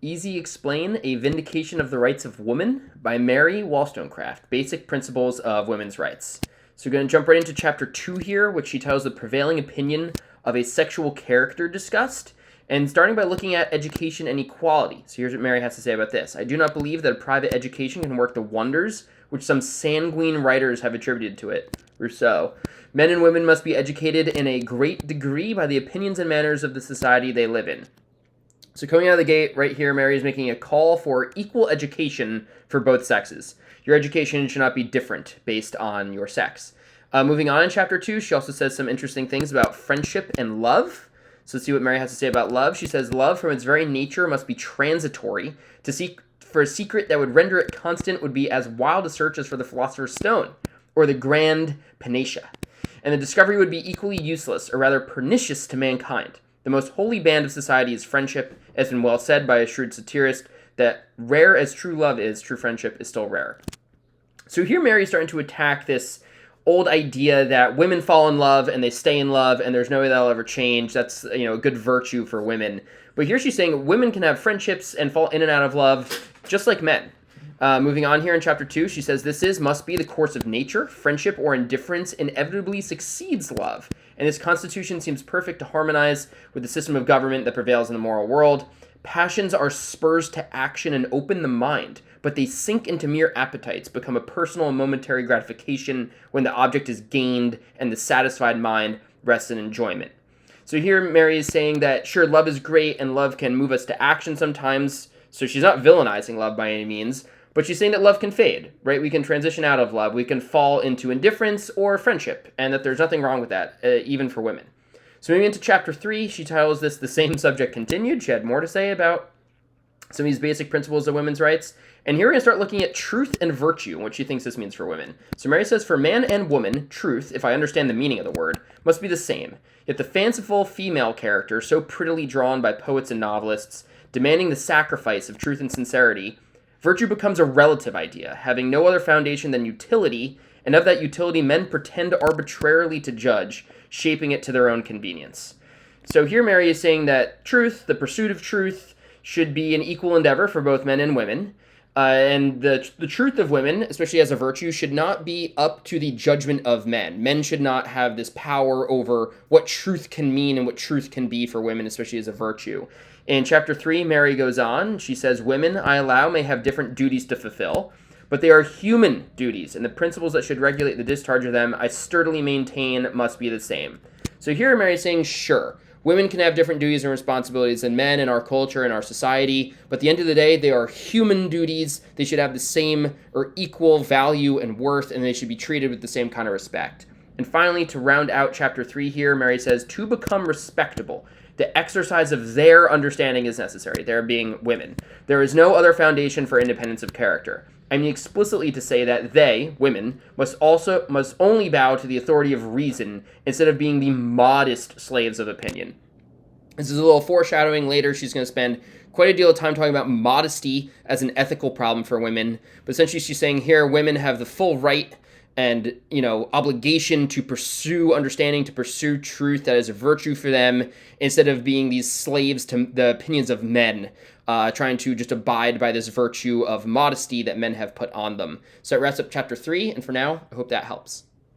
Easy Explain, A Vindication of the Rights of Woman by Mary Wollstonecraft, Basic Principles of Women's Rights. So we're going to jump right into chapter 2 here, which she titles The Prevailing Opinion of a Sexual Character Discussed, and starting by looking at education and equality. So here's what Mary has to say about this. I do not believe that a private education can work the wonders which some sanguine writers have attributed to it. Rousseau. Men and women must be educated in a great degree by the opinions and manners of the society they live in. So coming out of the gate, right here, Mary is making a call for equal education for both sexes. Your education should not be different based on your sex. Moving on in chapter 2, she also says some interesting things about friendship and love. So let's see what Mary has to say about love. She says, love from its very nature must be transitory. To seek for a secret that would render it constant would be as wild a search as for the philosopher's stone, or the grand panacea. And the discovery would be equally useless, or rather pernicious to mankind. The most holy band of society is friendship. It's been well said by a shrewd satirist that rare as true love is, true friendship is still rarer. So here Mary is starting to attack this old idea that women fall in love and they stay in love and there's no way that'll ever change. That's, a good virtue for women. But here she's saying women can have friendships and fall in and out of love just like men. Moving on here in chapter 2, she says, must be the course of nature. Friendship or indifference inevitably succeeds love, and its constitution seems perfect to harmonize with the system of government that prevails in the moral world. Passions are spurs to action and open the mind, but they sink into mere appetites, become a personal and momentary gratification when the object is gained and the satisfied mind rests in enjoyment. So here Mary is saying that, sure, love is great and love can move us to action sometimes, so she's not villainizing love by any means, but she's saying that love can fade, right? We can transition out of love. We can fall into indifference or friendship, and that there's nothing wrong with that, even for women. So moving into chapter 3, she titles this The Same Subject Continued. She had more to say about some of these basic principles of women's rights. And here we're going to start looking at truth and virtue and what she thinks this means for women. So Mary says, for man and woman, truth, if I understand the meaning of the word, must be the same. Yet the fanciful female character, so prettily drawn by poets and novelists, demanding the sacrifice of truth and sincerity, virtue becomes a relative idea, having no other foundation than utility, and of that utility men pretend arbitrarily to judge, shaping it to their own convenience. So here Mary is saying that truth, the pursuit of truth, should be an equal endeavor for both men and women, and the truth of women, especially as a virtue, should not be up to the judgment of men. Men should not have this power over what truth can mean and what truth can be for women, especially as a virtue. In chapter 3, Mary goes on. She says, women, I allow, may have different duties to fulfill, but they are human duties, and the principles that should regulate the discharge of them, I sturdily maintain, must be the same. So here Mary is saying, sure, women can have different duties and responsibilities than men in our culture and our society, but at the end of the day, they are human duties. They should have the same or equal value and worth, and they should be treated with the same kind of respect. And finally, to round out chapter 3 here, Mary says, to become respectable, the exercise of their understanding is necessary, there being women. There is no other foundation for independence of character. I mean explicitly to say that they, women, must only bow to the authority of reason instead of being the modest slaves of opinion. This is a little foreshadowing. Later, she's going to spend quite a deal of time talking about modesty as an ethical problem for women. But essentially, she's saying here women have the full right and, obligation to pursue understanding, to pursue truth that is a virtue for them, instead of being these slaves to the opinions of men, trying to just abide by this virtue of modesty that men have put on them. So it wraps up chapter 3, and for now, I hope that helps.